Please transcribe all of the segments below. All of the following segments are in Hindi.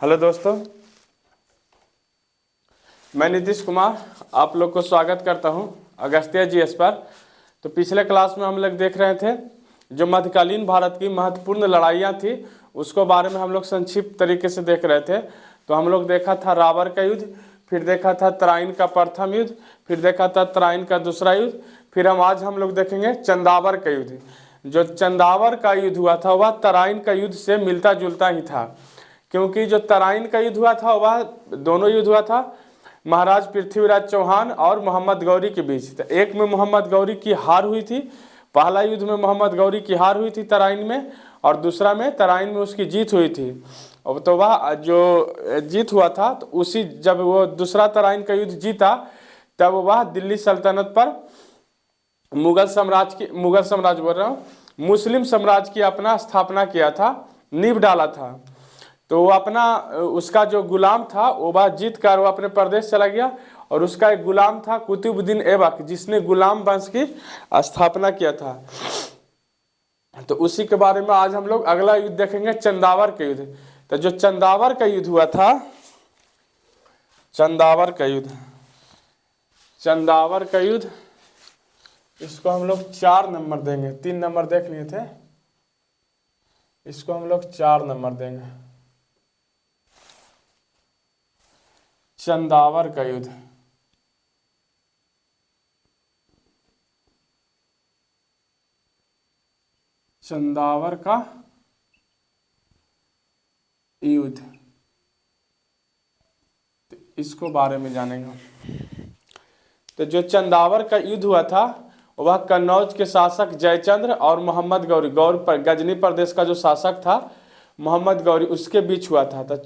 हेलो दोस्तों, मैं नीतीश कुमार आप लोग को स्वागत करता हूं अगस्त्य जीएस पर। तो पिछले क्लास में हम लोग देख रहे थे जो मध्यकालीन भारत की महत्वपूर्ण लड़ाइयाँ थी उसको बारे में हम लोग संक्षिप्त तरीके से देख रहे थे। तो हम लोग देखा था रावर का युद्ध, फिर देखा था तराइन का प्रथम युद्ध, फिर देखा था तराइन का दूसरा युद्ध, फिर आज हम लोग देखेंगे चंदावर का युद्ध। जो चंदावर का युद्ध हुआ था वह तराइन का युद्ध से मिलता जुलता ही था, क्योंकि जो तराइन का युद्ध हुआ था वह दोनों युद्ध हुआ था महाराज पृथ्वीराज चौहान और मोहम्मद गौरी के बीच। तो एक में मोहम्मद गौरी की हार हुई थी, पहला युद्ध में मोहम्मद गौरी की हार हुई थी तराइन में, और दूसरा में तराइन में उसकी जीत हुई थी। अब तो वह जो जीत हुआ था तो उसी जब वो दूसरा तराइन का युद्ध जीता तब वह दिल्ली सल्तनत पर मुगल साम्राज्य बोल रहा हूँ, मुस्लिम साम्राज्य की अपना स्थापना किया था, नींव डाला था। तो वो अपना उसका जो गुलाम था वो बात जीत कर वो अपने प्रदेश चला गया, और उसका एक गुलाम था कुतुबुद्दीन ऐबक जिसने गुलाम वंश की स्थापना किया था। तो उसी के बारे में आज हम लोग अगला युद्ध देखेंगे, चंदावर का युद्ध। तो जो चंदावर का युद्ध हुआ था, चंदावर का युद्ध इसको हम लोग 4 नंबर देंगे, 3 नंबर देख लिए थे, इसको हम लोग 4 नंबर देंगे। चंदावर का युद्ध, चंदावर का युद्ध, तो इसको बारे में जानेंगे। तो जो चंदावर का युद्ध हुआ था वह कन्नौज के शासक जयचंद्र और मोहम्मद गौरी पर गजनी प्रदेश का जो शासक था मोहम्मद गौरी उसके बीच हुआ था। तो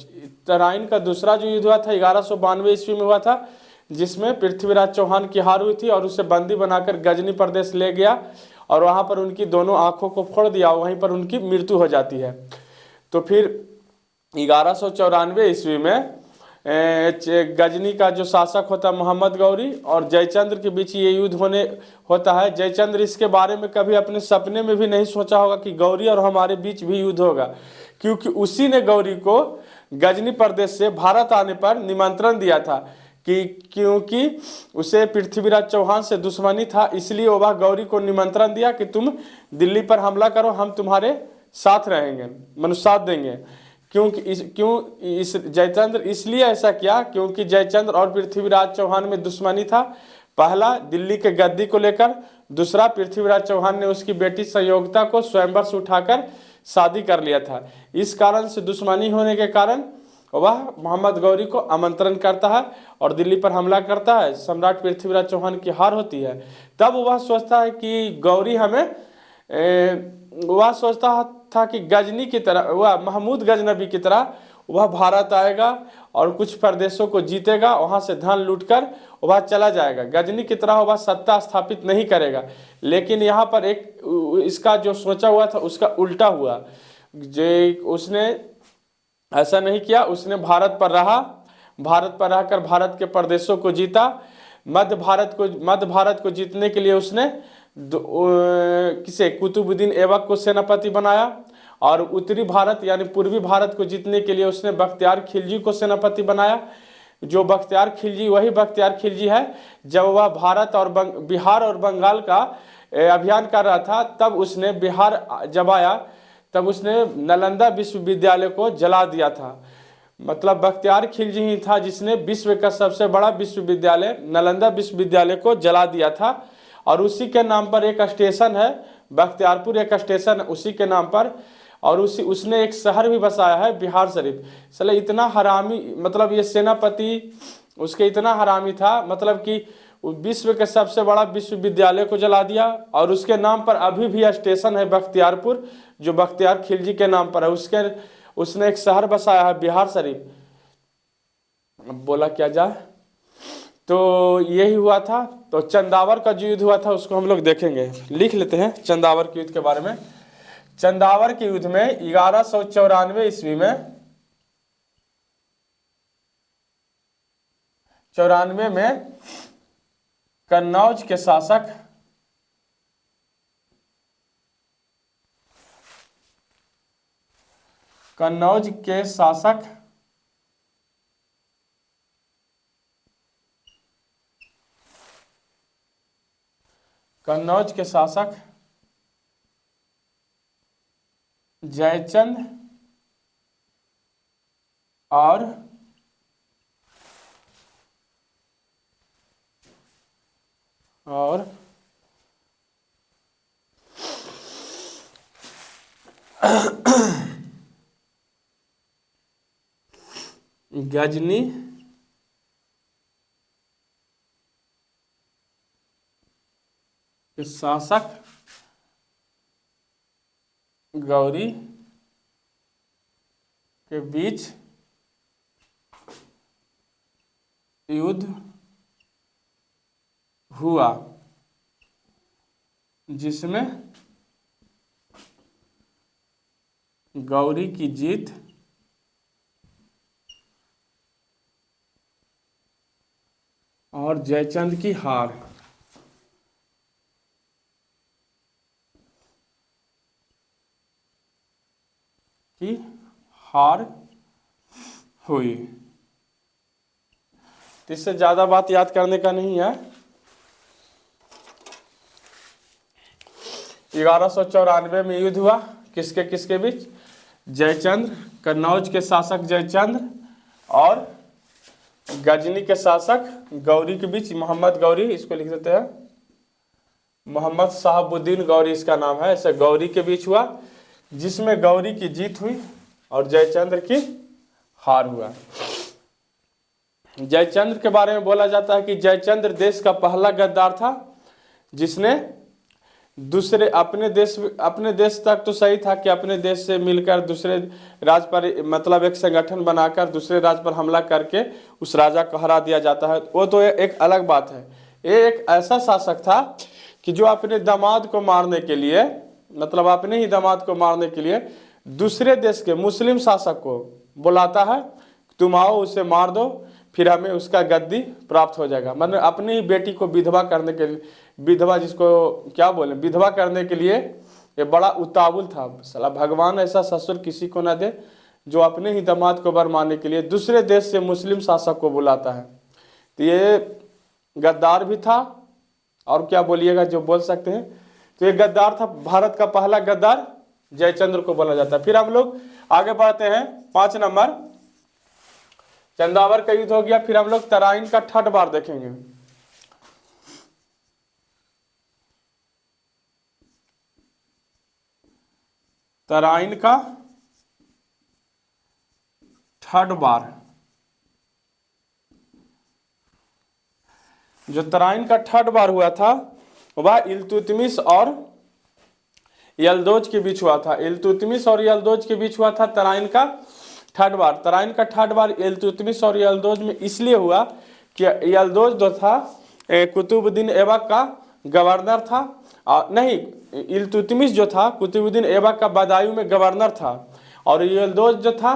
तराइन का दूसरा जो युद्ध हुआ था 1192 ईस्वी में हुआ था, जिसमें पृथ्वीराज चौहान की हार हुई थी और उसे बंदी बनाकर गजनी प्रदेश ले गया और वहाँ पर उनकी दोनों आंखों को फोड़ दिया, वहीं पर उनकी मृत्यु हो जाती है। तो फिर 1194 ईस्वी में गजनी का जो शासक होता है मोहम्मद गौरी और जयचंद्र के बीच ये युद्ध होता है। जयचंद्र इसके बारे में कभी अपने सपने में भी नहीं सोचा होगा कि गौरी और हमारे बीच भी युद्ध होगा, क्योंकि उसी ने गौरी को गजनी प्रदेश से भारत आने पर निमंत्रण दिया था क्योंकि उसे पृथ्वीराज चौहान से दुश्मनी था, इसलिए वह गौरी को निमंत्रण दिया कि तुम दिल्ली पर हमला करो, हम तुम्हारे साथ रहेंगे, साथ देंगे। इस जयचंद्र इसलिए ऐसा किया क्योंकि जयचंद्र और पृथ्वीराज चौहान में दुश्मनी था। पहला दिल्ली के गद्दी को लेकर, दूसरा पृथ्वीराज चौहान ने उसकी बेटी संयोगिता को स्वयंवर से उठाकर शादी कर लिया था। इस कारण से दुश्मनी होने के कारण वह मोहम्मद गौरी को आमंत्रण करता है और दिल्ली पर हमला करता है। सम्राट पृथ्वीराज चौहान की हार होती है, तब वह सोचता है कि गौरी वह सोचता था कि गजनी की तरह, वह महमूद गजनबी की तरह वह भारत आएगा और कुछ प्रदेशों को जीतेगा, वहाँ से धन लूटकर वह चला जाएगा, गजनी की तरह वह सत्ता स्थापित नहीं करेगा। लेकिन यहाँ पर इसका जो सोचा हुआ था उसका उल्टा हुआ। उसने ऐसा नहीं किया, उसने भारत पर रहकर भारत के प्रदेशों को जीता। मध्य भारत को जीतने के लिए उसने कुतुबुद्दीन ऐबक को सेनापति बनाया, और उत्तरी भारत यानी पूर्वी भारत को जीतने के लिए उसने बख्तियार खिलजी को सेनापति बनाया। जो बख्तियार खिलजी वही बख्तियार खिलजी है जब वह बिहार और बंगाल का अभियान कर रहा था, तब उसने बिहार जब आया तब उसने नालंदा विश्वविद्यालय को जला दिया था। मतलब बख्तियार खिलजी ही था जिसने विश्व का सबसे बड़ा विश्वविद्यालय नालंदा विश्वविद्यालय को जला दिया था, और उसी के नाम पर एक स्टेशन है, बख्तियारपुर एक स्टेशन उसी के नाम पर, और उसने एक शहर भी बसाया है बिहार शरीफ। चले इतना हरामी, मतलब ये सेनापति उसके इतना हरामी था, मतलब कि विश्व के सबसे बड़ा विश्वविद्यालय को जला दिया, और उसके नाम पर अभी भी स्टेशन है बख्तियारपुर जो बख्तियार खिलजी के नाम पर है। उसने एक शहर बसाया है बिहार शरीफ। बोला क्या जाए, तो यही हुआ था। तो चंदावर का जो युद्ध हुआ था उसको हम लोग देखेंगे, लिख लेते हैं चंदावर के युद्ध के बारे में। चंदावर के युद्ध में 1194 ईस्वी में 94 में कन्नौज के शासक कन्नौज के शासक जयचंद और गजनी के शासक गौरी के बीच युद्ध हुआ, जिसमें गौरी की जीत और जयचंद की हार। हुई। इससे ज्यादा बात याद करने का नहीं है। 1194 में युद्ध हुआ, किसके किसके बीच? जयचंद्र, कन्नौज के शासक जयचंद्र और गजनी के शासक गौरी के बीच। मोहम्मद गौरी, इसको लिख देते हैं, मोहम्मद साहबुद्दीन गौरी इसका नाम है। ऐसे गौरी के बीच हुआ, जिसमें गौरी की जीत हुई और जयचंद्र की हार हुआ। जयचंद्र के बारे में बोला जाता है कि जयचंद्र देश का पहला गद्दार था, जिसने दूसरे अपने देश तक तो सही था कि अपने देश से मिलकर दूसरे राज्य पर, मतलब एक संगठन बनाकर दूसरे राज्य पर हमला करके उस राजा को हरा दिया जाता है, वो तो एक अलग बात है। ये एक ऐसा शासक था कि जो अपने दामाद को मारने के लिए, मतलब अपने ही दामाद को मारने के लिए दूसरे देश के मुस्लिम शासक को बुलाता है, तुम आओ उसे मार दो, फिर हमें उसका गद्दी प्राप्त हो जाएगा। मतलब अपनी ही बेटी को विधवा करने के लिए, विधवा जिसको क्या बोले, विधवा करने के लिए ये बड़ा उतावुल था। साला भगवान ऐसा ससुर किसी को ना दे जो अपने ही दामाद को बर मारने के लिए दूसरे देश से मुस्लिम शासक को बुलाता है। तो ये गद्दार भी था, और क्या बोलिएगा जो बोल सकते हैं, तो ये गद्दार था। भारत का पहला गद्दार जयचंद्र को बोला जाता है। फिर हम लोग आगे बढ़ते हैं। 5 नंबर चंदावर का युद्ध हो गया। फिर हम लोग तराइन का ठठ बार देखेंगे। तराइन का ठठ बार, जो तराइन का ठठ बार हुआ था वह इल्तुतमिश और यल्दौज के बीच हुआ था। इल्तुतमिश और यल्दौज के बीच हुआ था तराइन का ठठ बार। तराइन का ठठ बार इल्तुतमिश और यल्दौज में इसलिए हुआ कि यल्दौज जो था कुतुबुद्दीन ऐबक का गवर्नर था, नहीं, इल्तुतमिश जो था कुतुबुद्दीन ऐबक का बदायूं में गवर्नर था, और यल्दौज जो था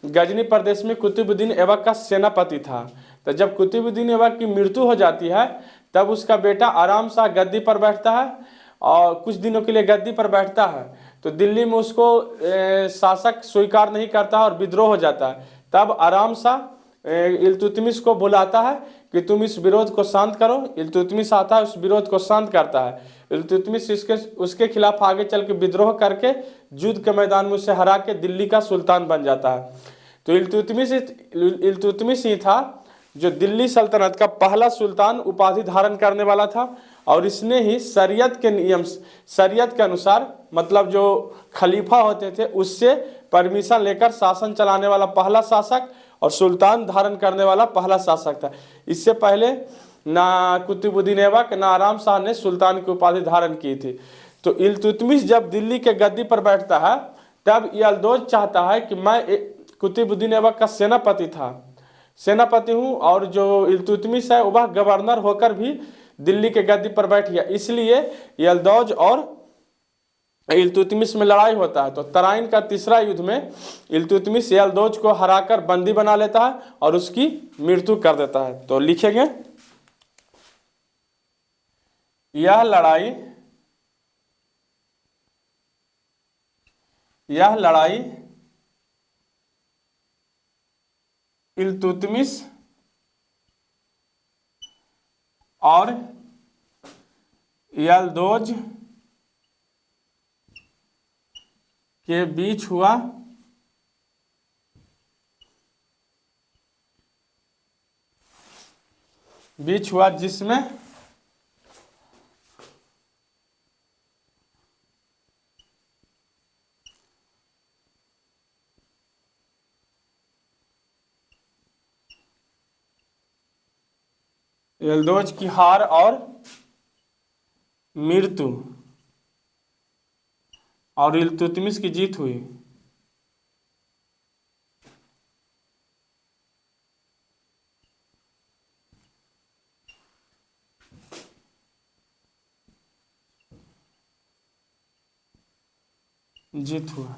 गजनी प्रदेश में कुतुबुद्दीन ऐबक का सेनापति था। तो जब कुतुबुद्दीन ऐबक की मृत्यु हो जाती है, तब उसका बेटा आराम से गद्दी पर बैठता है, और कुछ दिनों के लिए गद्दी पर बैठता है। तो दिल्ली में उसको शासक स्वीकार नहीं करता और विद्रोह हो जाता है। तब आराम सा इल्तुतमिश को बुलाता है कि तुम इस विरोध को शांत करो। इल्तुतमिश आता है, उस विरोध को शांत करता है। इल्तुतमिश उसके खिलाफ आगे चल के विद्रोह करके युद्ध के मैदान में उसे हरा के दिल्ली का सुल्तान बन जाता है। तो इल्तुतमिश ही था जो दिल्ली सल्तनत का पहला सुल्तान उपाधि धारण करने वाला था, और इसने ही शरीयत के नियम, शरीयत के अनुसार, मतलब जो खलीफा होते थे उससे परमिशन लेकर शासन चलाने वाला पहला शासक और सुल्तान धारण करने वाला पहला शासक था। इससे पहले ना कुतुबुद्दीन ऐबक ना आराम शाह ने सुल्तान की उपाधि धारण की थी। तो इल्तुतमिश जब दिल्ली के गद्दी पर बैठता है, तब यल्दौज चाहता है कि मैं कुतुबुद्दीन ऐबक का सेनापति हूँ, और जो इल्तुतमिश है वह गवर्नर होकर भी दिल्ली के गद्दी पर बैठ गया। इसलिए यल्दौज और इल्तुतमिश में लड़ाई होता है। तो तराइन का तीसरा युद्ध में इल्तुतमिश यल्दौज को हराकर बंदी बना लेता है और उसकी मृत्यु कर देता है। तो लिखेंगे, यह लड़ाई इल्तुतमिश और यल्दोज के बीच हुआ जिसमें यल्दोज की हार और मृत्यु और इल्तुतमिश की जीत हुई। जीत हुआ।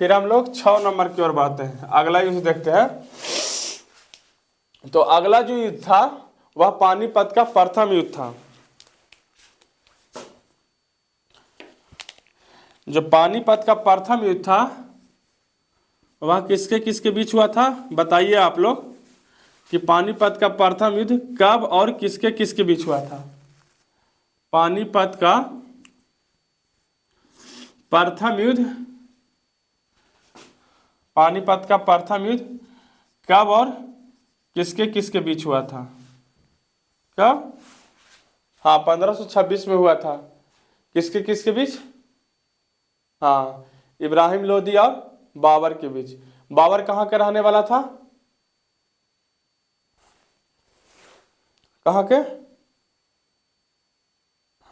फिर हम लोग 6 नंबर की ओर बढ़ते हैं, अगला युद्ध देखते हैं। तो अगला जो युद्ध था वह पानीपत का प्रथम युद्ध था। जो पानीपत का प्रथम युद्ध था वह किसके किसके बीच हुआ था, बताइए आप लोग कि पानीपत का प्रथम युद्ध कब और किसके किसके बीच हुआ था। पानीपत का प्रथम युद्ध, पानीपत का प्रथम युद्ध कब और किसके किसके बीच हुआ था। कब? हाँ, 1526 में हुआ था। किसके किसके बीच? हाँ, इब्राहिम लोदी और बाबर के बीच। बाबर कहाँ का रहने वाला था? कहाँ के?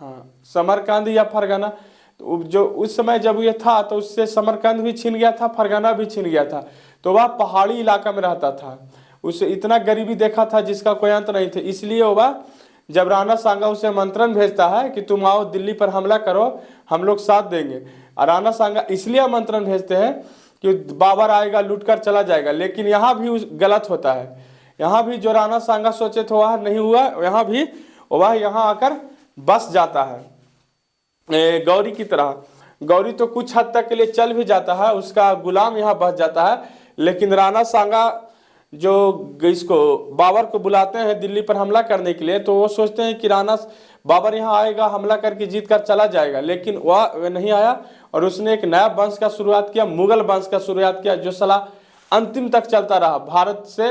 हाँ, समरकंद या फरगाना। तो जो उस समय जब ये था तो उससे समरकंद भी छीन गया था, फरगाना भी छीन गया था। तो वह पहाड़ी इलाका में रहता था। उसे इतना गरीबी देखा था जिसका कोई अंत नहीं था। इसलिए वह जब राणा सांगा उसे आमंत्रण भेजता है कि तुम आओ दिल्ली पर हमला करो, हम लोग साथ देंगे। और राणा सांगा इसलिए आमंत्रण भेजते हैं कि बाबर आएगा लूट कर चला जाएगा। लेकिन यहाँ भी गलत होता है। यहाँ भी जो राणा सांगा सोचे थे वह नहीं हुआ। यहाँ भी वह यहाँ आकर बस जाता है गौरी की तरह। गौरी तो कुछ हद तक के लिए चल भी जाता है, उसका गुलाम यहाँ बस जाता है। लेकिन राणा सांगा जो इसको बाबर को बुलाते हैं दिल्ली पर हमला करने के लिए, तो वो सोचते हैं कि बाबर यहाँ आएगा हमला करके जीत कर चला जाएगा। लेकिन वह नहीं आया और उसने एक नया वंश का शुरुआत किया, मुगल वंश का शुरुआत किया, जो सला अंतिम तक चलता रहा। भारत से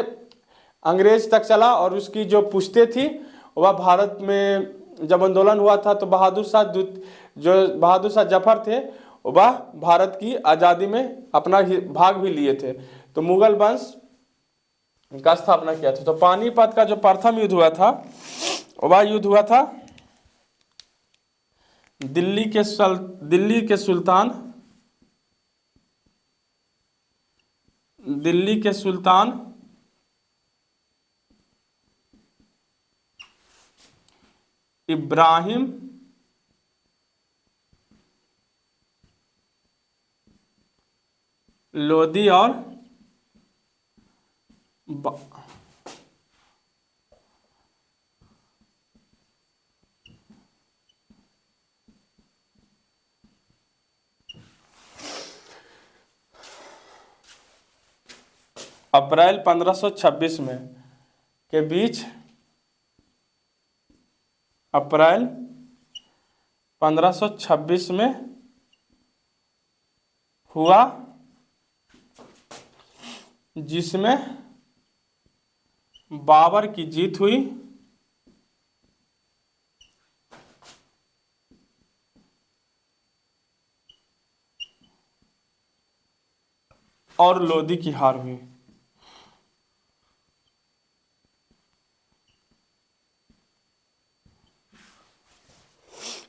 अंग्रेज तक चला और उसकी जो पुश्तें थी वह भारत में जब आंदोलन हुआ था तो बहादुर शाह जफर थे वह भारत की आज़ादी में अपना भाग भी लिए थे। तो मुगल वंश का स्थापना किया था। तो पानीपत का जो प्रथम युद्ध हुआ था वह युद्ध हुआ था दिल्ली के सुल्तान इब्राहिम लोदी और अप्रैल 1526 में के बीच, अप्रैल 1526 में हुआ, जिसमें बाबर की जीत हुई और लोदी की हार हुई।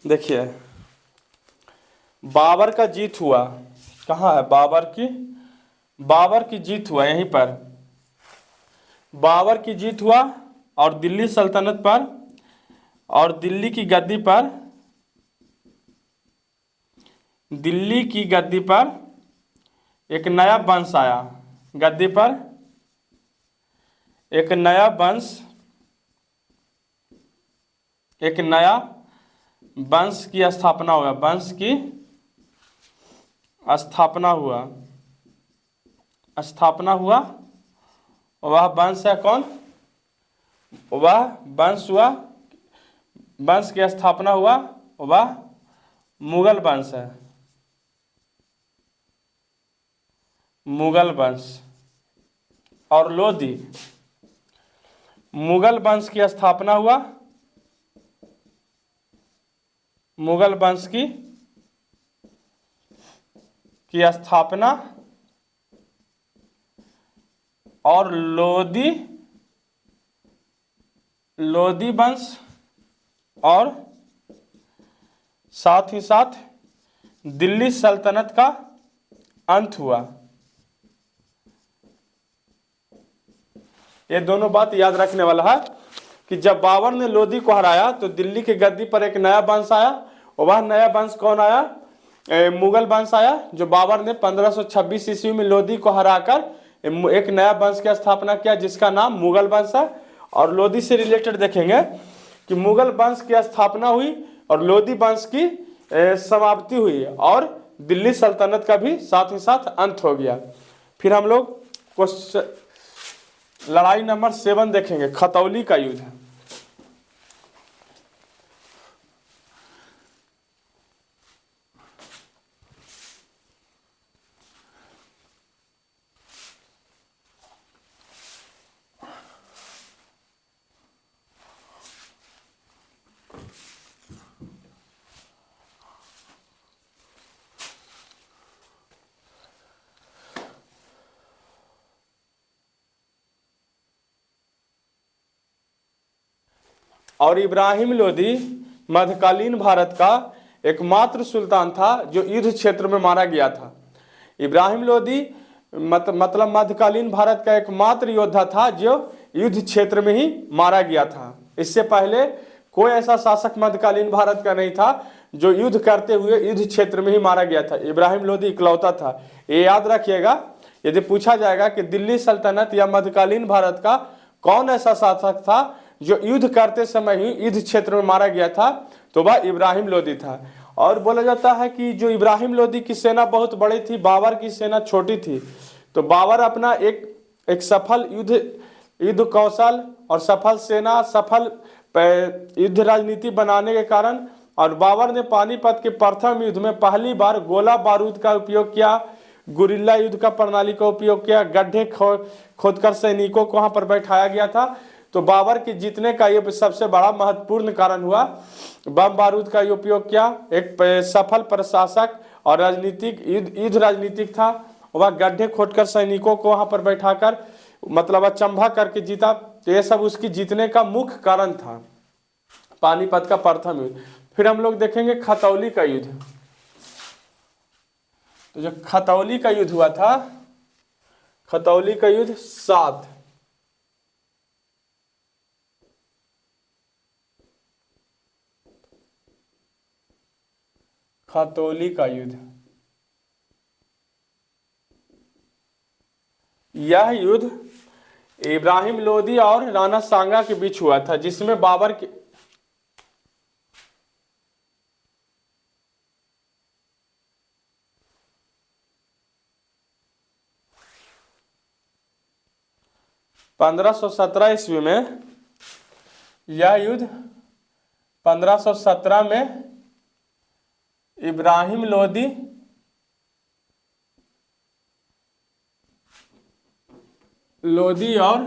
देखिए बाबर का जीत हुआ, कहाँ है बाबर की जीत हुआ यहीं पर। बाबर की जीत हुआ और दिल्ली सल्तनत पर और दिल्ली की गद्दी पर एक नया वंश आया। गद्दी पर एक नया वंश की स्थापना हुआ। वह वंश है कौन? वह वंश की स्थापना हुआ वह मुगल वंश है। मुगल वंश। और लोदी, मुगल वंश की स्थापना हुआ, मुगल वंश की स्थापना और लोदी, लोदी वंश और साथ ही साथ दिल्ली सल्तनत का अंत हुआ। ये दोनों बात याद रखने वाला है कि जब बाबर ने लोदी को हराया तो दिल्ली की गद्दी पर एक नया वंश आया, और वह नया वंश कौन आया? मुगल वंश आया, जो बाबर ने 1526 ईस्वी में लोदी को हराकर एक नया वंश की स्थापना किया जिसका नाम मुगल वंश है। और लोदी से रिलेटेड देखेंगे कि मुगल वंश की स्थापना हुई और लोदी वंश की समाप्ति हुई और दिल्ली सल्तनत का भी साथ ही साथ अंत हो गया। फिर हम लोग क्वेश्चन लड़ाई नंबर 7 देखेंगे, खतौली का युद्ध। और इब्राहिम लोदी मध्यकालीन भारत का एकमात्र सुल्तान था जो युद्ध क्षेत्र में मारा गया था। इब्राहिम लोदी मतलब मध्यकालीन भारत का एकमात्र योद्धा था जो युद्ध क्षेत्र में ही मारा गया था। इससे पहले कोई ऐसा शासक मध्यकालीन भारत का नहीं था जो युद्ध करते हुए युद्ध क्षेत्र में ही मारा गया था। इब्राहिम लोदी इकलौता था। ये याद रखिएगा, यदि पूछा जाएगा कि दिल्ली सल्तनत या मध्यकालीन भारत का कौन ऐसा शासक था जो युद्ध करते समय ही युद्ध क्षेत्र में मारा गया था, तो वह इब्राहिम लोदी था। और बोला जाता है कि जो इब्राहिम लोदी की सेना बहुत बड़ी थी, बाबर की सेना छोटी थी। तो बाबर अपना एक सफल युद्ध कौशल और सफल सेना, सफल युद्ध राजनीति बनाने के कारण, और बाबर ने पानीपत के प्रथम युद्ध में पहली बार गोला बारूद का उपयोग किया, गुरिल्ला युद्ध का प्रणाली का उपयोग किया, गड्ढे खोदकर सैनिकों को वहां पर बैठाया गया था। तो बाबर के जीतने का ये सबसे बड़ा महत्वपूर्ण कारण हुआ। बम बारूद का उपयोग किया, एक सफल प्रशासक और राजनीतिक युद्ध राजनीतिक था। वह गड्ढे खोदकर सैनिकों को वहां पर बैठाकर मतलब अचंभा करके जीता। तो ये सब उसकी जीतने का मुख्य कारण था, पानीपत का प्रथम युद्ध। फिर हम लोग देखेंगे खतौली का युद्ध। तो जो खतौली का युद्ध हुआ था, खतौली का युद्ध 7, खतौली का युद्ध, यह युद्ध इब्राहिम लोदी और राणा सांगा के बीच हुआ था, जिसमें बाबर के 1517 ईस्वी में यह युद्ध 1517 में इब्राहिम लोदी और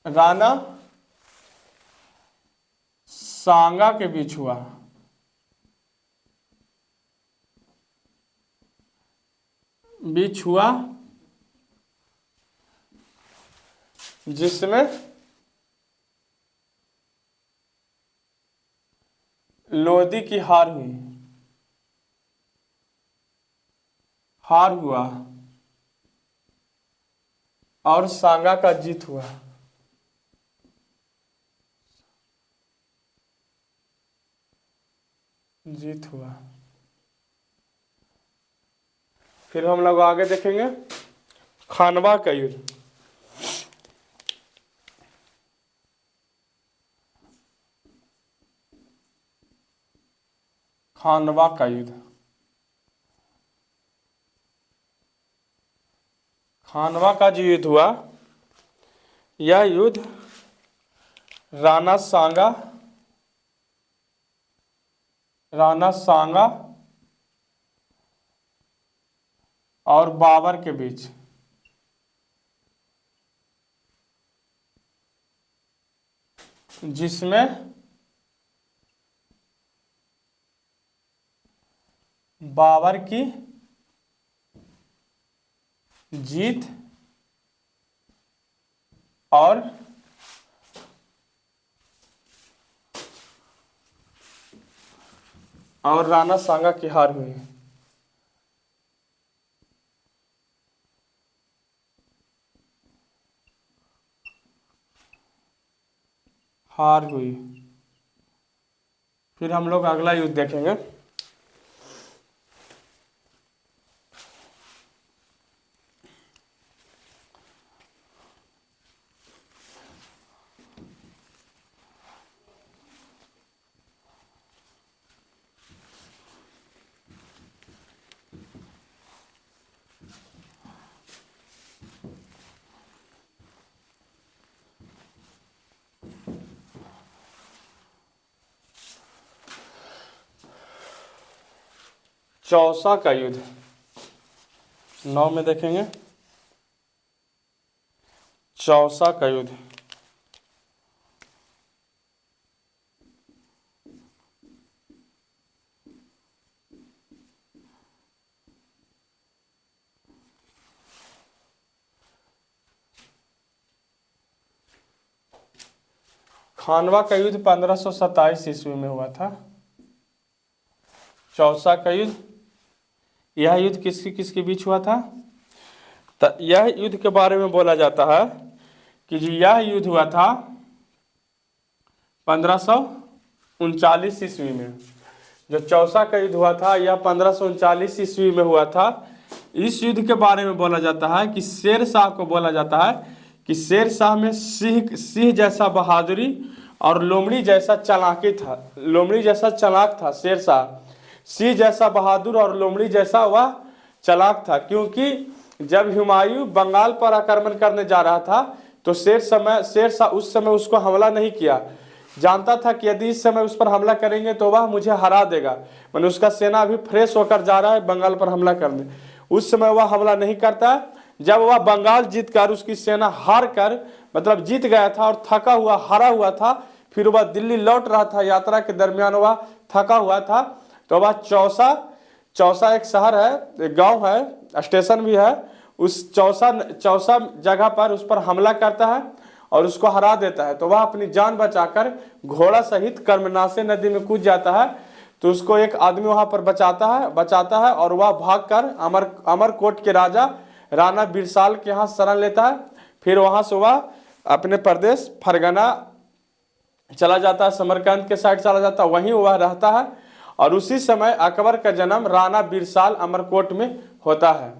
राणा सांगा के बीच हुआ। जिसमें लोदी की हार हुआ और सांगा का जीत हुआ। फिर हम लोग आगे देखेंगे खानवा का युद्ध। खानवा का युद्ध, खानवा का जो युद्ध हुआ, यह युद्ध राणा सांगा राणा सांगा और बाबर के बीच। जिसमें बाबर की जीत और राणा सांगा की हार हुई। हार हुई। फिर हम लोग अगला युद्ध देखेंगे। चौसा का युद्ध 9 में देखेंगे। चौसा का युद्ध खानवा का युद्ध 1527 ईस्वी में हुआ था। चौसा का युद्ध, यह युद्ध किसके किसके बीच हुआ था? यह युद्ध के बारे में बोला जाता है कि जी यह युद्ध हुआ था 1539 ईस्वी में। जो चौसा का युद्ध हुआ था यह 1539 ईस्वी में हुआ था। इस युद्ध के बारे में बोला जाता है कि शेर शाह को बोला जाता है कि शेर शाह में सिंह जैसा बहादुरी और लोमड़ी जैसा चालाकी था। लोमड़ी जैसा चालाक था शेर शाह। सिंह जैसा बहादुर और लोमड़ी जैसा वह चालाक था, क्योंकि जब हुमायूं बंगाल पर आक्रमण करने जा रहा था तो शेर शाह उस समय उसको हमला नहीं किया। जानता था कि यदि इस समय उस पर हमला करेंगे तो वह मुझे हरा देगा। मैंने उसका सेना अभी फ्रेश होकर जा रहा है बंगाल पर हमला करने। उस समय वह हमला नहीं करता। जब वह बंगाल जीतकर उसकी सेना हार कर मतलब जीत गया था और थका हुआ हारा हुआ था, फिर वह दिल्ली लौट रहा था, यात्रा के दरमियान वह थका हुआ था, तो वह चौसा एक शहर है, एक गांव है, स्टेशन भी है। उस चौसा जगह पर उस पर हमला करता है और उसको हरा देता है। तो वह अपनी जान बचाकर घोड़ा सहित कर्मनासे नदी में कूद जाता है। तो उसको एक आदमी वहां पर बचाता है और वह भागकर अमरकोट के राजा राणा बिरसाल के यहाँ शरण लेता है। फिर वहां से वह अपने प्रदेश फरगना चला जाता है, समरकंद के साइड चला जाता है, वहीं वह रहता है। और उसी समय अकबर का जन्म राणा बिरसाल अमरकोट में होता है।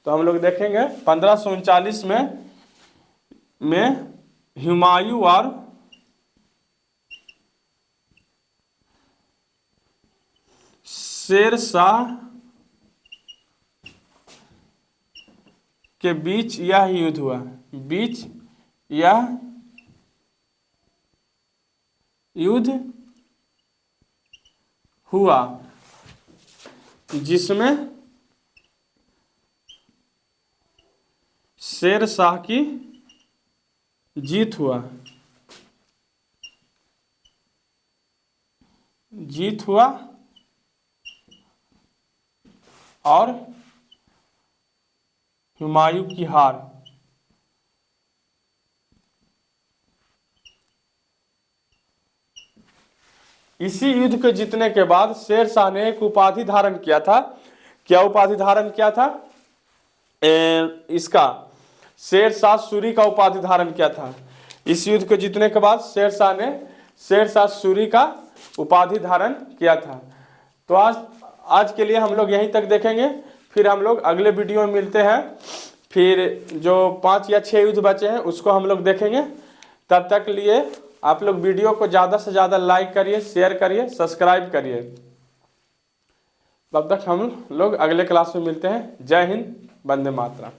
तो हम लोग देखेंगे 1539 में हुमायूं और शेर शाह के बीच यह युद्ध हुआ। जिसमें शेर शाह की जीत हुआ और हुमायूं की हार। इसी युद्ध के जीतने के बाद शेर शाह ने एक उपाधि धारण किया था। क्या उपाधि धारण किया था? इसका शेर शाह सूरी का उपाधि धारण किया था। इस युद्ध को जीतने के बाद शेर शाह ने शेर शाह सूरी का उपाधि धारण किया था। तो आज के लिए हम लोग यहीं तक देखेंगे। फिर हम लोग अगले वीडियो में मिलते हैं। फिर जो 5 या 6 युद्ध बचे हैं उसको हम लोग देखेंगे। तब तक लिए आप लोग वीडियो को ज़्यादा से ज़्यादा लाइक करिए, शेयर करिए, सब्सक्राइब करिए। तब तक हम लोग अगले क्लास में मिलते हैं। जय हिंद, वंदे मातरम।